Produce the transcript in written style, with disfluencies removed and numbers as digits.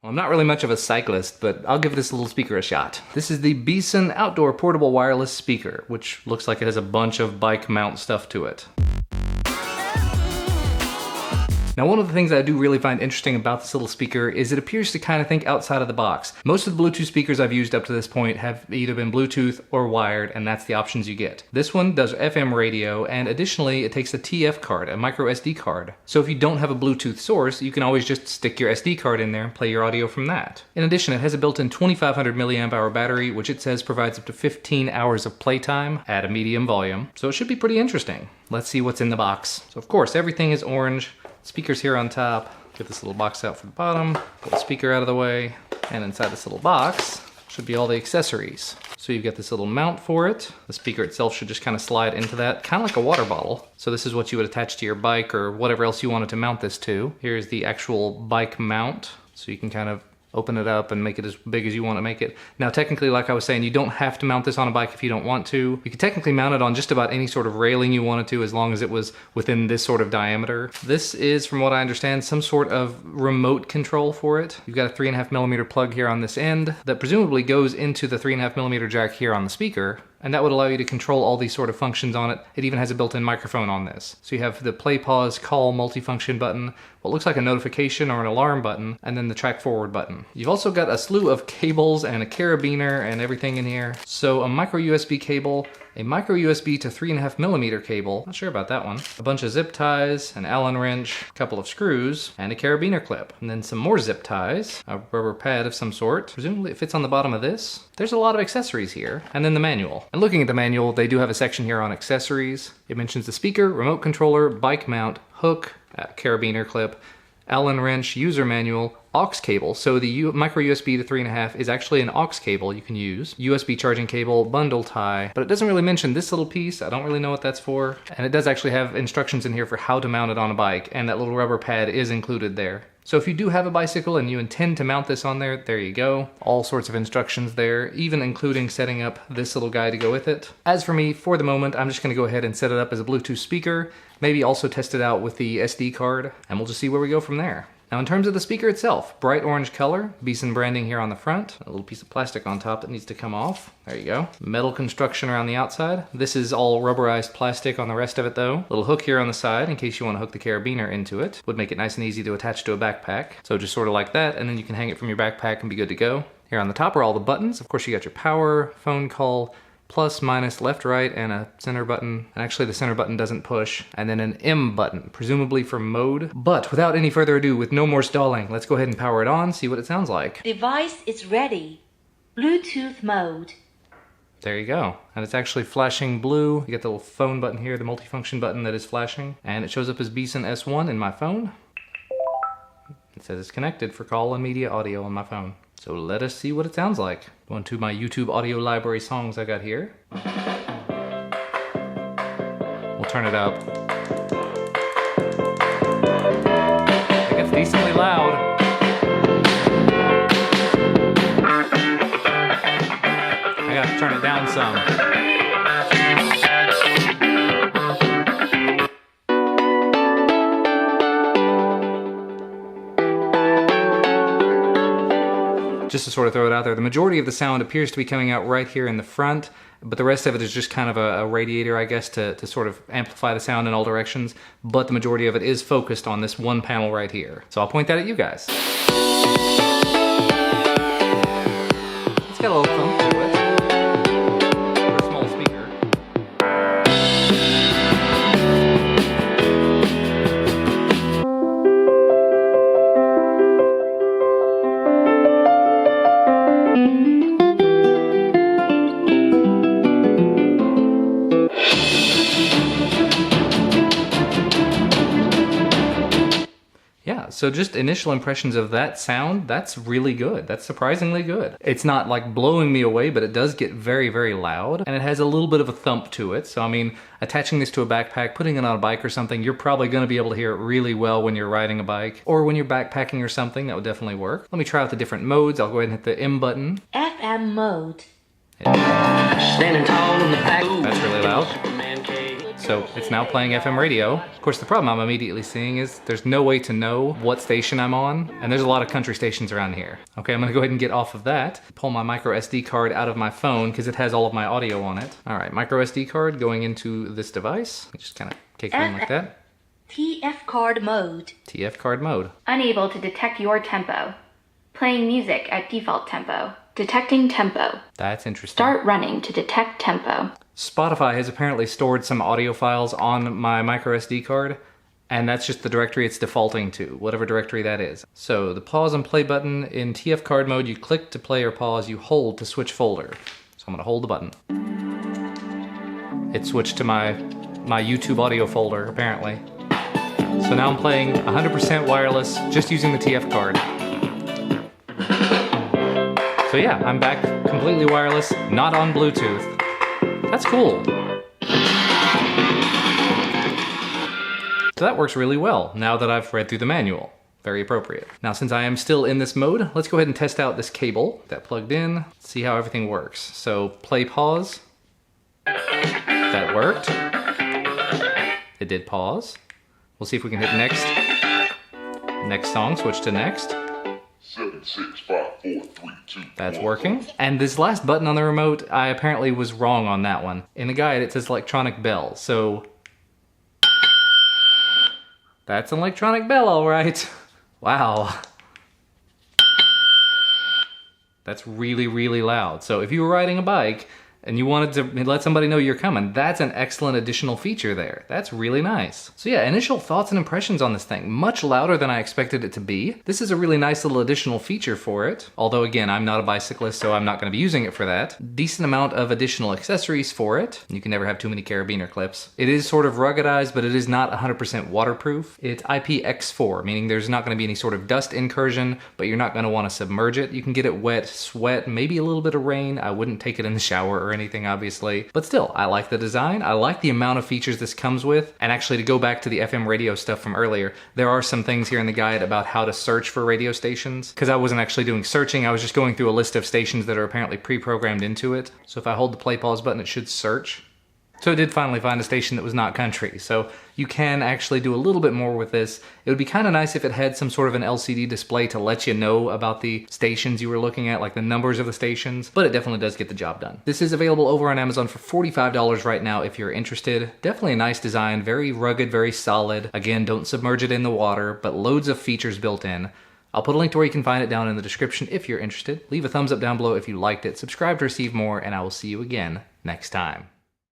Well, I'm not really much of a cyclist, but I'll give this little speaker a shot. This is the Beason Outdoor Portable Wireless Speaker, which looks like it has a bunch of bike mount stuff to it. Now, one of the things I do really find interesting about this little speaker is it appears to kind of think outside of the box. Most of the Bluetooth speakers I've used up to this point have either been Bluetooth or wired, and that's the options you get. This one does FM radio, and additionally, it takes a TF card, a microSD card. So if you don't have a Bluetooth source, you can always just stick your SD card in there and play your audio from that. In addition, it has a built-in 2500 milliamp hour battery, which it says provides up to 15 hours of playtime at a medium volume. So it should be pretty interesting. Let's see what's in the box. So of course, everything is orange. Speakers here on top. Get this little box out for the bottom. Pull the speaker out of the way. And inside this little box should be all the accessories. So you've got this little mount for it. The speaker itself should just kind of slide into that, kind of like a water bottle. So this is what you would attach to your bike or whatever else you wanted to mount this to. Here's the actual bike mount. So you can kind of open it up and make it as big as you want to make it. Now technically, like I was saying, you don't have to mount this on a bike if you don't want to. You could technically mount it on just about any sort of railing you wanted to, as long as it was within this sort of diameter. This is, from what I understand, some sort of remote control for it. You've got a 3.5mm plug here on this end that presumably goes into the 3.5mm jack here on the speaker, and that would allow you to control all these sort of functions on it. It even has a built-in microphone on this. So you have the play, pause, call, multifunction button, what looks like a notification or an alarm button, and then the track forward button. You've also got a slew of cables and a carabiner and everything in here. So a micro USB cable, a micro USB to 3.5mm cable, not sure about that one, a bunch of zip ties, an Allen wrench, a couple of screws, and a carabiner clip. And then some more zip ties, a rubber pad of some sort. Presumably it fits on the bottom of this. There's a lot of accessories here. And then the manual. And looking at the manual, they do have a section here on accessories. It mentions the speaker, remote controller, bike mount, hook, carabiner clip, Allen wrench, user manual, aux cable. So the micro USB to 3.5 is actually an aux cable you can use. USB charging cable, bundle tie, but it doesn't really mention this little piece. I don't really know what that's for. And it does actually have instructions in here for how to mount it on a bike, and that little rubber pad is included there. So if you do have a bicycle and you intend to mount this on there you go. All sorts of instructions there, even including setting up this little guy to go with it. As for me, for the moment, I'm just gonna go ahead and set it up as a Bluetooth speaker, maybe also test it out with the SD card, and we'll just see where we go from there. Now in terms of the speaker itself, bright orange color, Beason branding here on the front, a little piece of plastic on top that needs to come off. There you go. Metal construction around the outside. This is all rubberized plastic on the rest of it though. Little hook here on the side in case you want to hook the carabiner into it. Would make it nice and easy to attach to a backpack. So just sort of like that, and then you can hang it from your backpack and be good to go. Here on the top are all the buttons. Of course you got your power, phone call, plus, minus, left, right, and a center button. And actually the center button doesn't push. And then an M button, presumably for mode. But without any further ado, with no more stalling, let's go ahead and power it on, see what it sounds like. Device is ready. Bluetooth mode. There you go. And it's actually flashing blue. You got the little phone button here, the multifunction button that is flashing. And it shows up as Beason S1 in my phone. It says it's connected for call and media audio on my phone. So let us see what it sounds like. Going to my YouTube audio library songs I got here. We'll turn it up. It gets decently loud. I gotta turn it down some. Just to sort of throw it out there, the majority of the sound appears to be coming out right here in the front, but the rest of it is just kind of a radiator, I guess, to sort of amplify the sound in all directions, but the majority of it is focused on this one panel right here. So I'll point that at you guys. It's got a little thump to it. For a small speaker. So just initial impressions of that sound, that's really good. That's surprisingly good. It's not like blowing me away, but it does get very, very loud. And it has a little bit of a thump to it. So I mean, attaching this to a backpack, putting it on a bike or something, you're probably gonna be able to hear it really well when you're riding a bike. Or when you're backpacking or something, that would definitely work. Let me try out the different modes. I'll go ahead and hit the M button. FM mode. Standing tall in the back. That's really loud. So it's now playing FM radio. Of course, the problem I'm immediately seeing is there's no way to know what station I'm on, and there's a lot of country stations around here. Okay, I'm gonna go ahead and get off of that, pull my microSD card out of my phone because it has all of my audio on it. All right, microSD card going into this device. Just kind of kick it in like that. TF card mode. TF card mode. Unable to detect your tempo. Playing music at default tempo. Detecting tempo. That's interesting. Start running to detect tempo. Spotify has apparently stored some audio files on my microSD card, and that's just the directory it's defaulting to, whatever directory that is. So the pause and play button in TF card mode, you click to play or pause, you hold to switch folder. So I'm gonna hold the button. It switched to my YouTube audio folder, apparently. So now I'm playing 100% wireless, just using the TF card. So yeah, I'm back completely wireless, not on Bluetooth. That's cool. So that works really well now that I've read through the manual. Very appropriate. Now, since I am still in this mode, let's go ahead and test out this cable that plugged in, see how everything works. So play pause. That worked. It did pause. We'll see if we can hit next. Next song, switch to next. 7, 6, 5, 4, 3, 2. That's working. And this last button on the remote, I apparently was wrong on that one. In the guide, it says electronic bell, so that's an electronic bell, all right. Wow. That's really, really loud. So if you were riding a bike and you wanted to let somebody know you're coming, that's an excellent additional feature there. That's really nice. So yeah, initial thoughts and impressions on this thing. Much louder than I expected it to be. This is a really nice little additional feature for it. Although again, I'm not a bicyclist, so I'm not gonna be using it for that. Decent amount of additional accessories for it. You can never have too many carabiner clips. It is sort of ruggedized, but it is not 100% waterproof. It's IPX4, meaning there's not gonna be any sort of dust incursion, but you're not gonna wanna submerge it. You can get it wet, sweat, maybe a little bit of rain. I wouldn't take it in the shower or anything, obviously. But still, I like the design. I like the amount of features this comes with. And actually, to go back to the FM radio stuff from earlier, there are some things here in the guide about how to search for radio stations. Because I wasn't actually doing searching, I was just going through a list of stations that are apparently pre-programmed into it. So if I hold the play pause button, it should search. So it did finally find a station that was not country. So you can actually do a little bit more with this. It would be kind of nice if it had some sort of an LCD display to let you know about the stations you were looking at, like the numbers of the stations, but it definitely does get the job done. This is available over on Amazon for $45 right now if you're interested. Definitely a nice design, very rugged, very solid. Again, don't submerge it in the water, but loads of features built in. I'll put a link to where you can find it down in the description if you're interested. Leave a thumbs up down below if you liked it, subscribe to receive more, and I will see you again next time.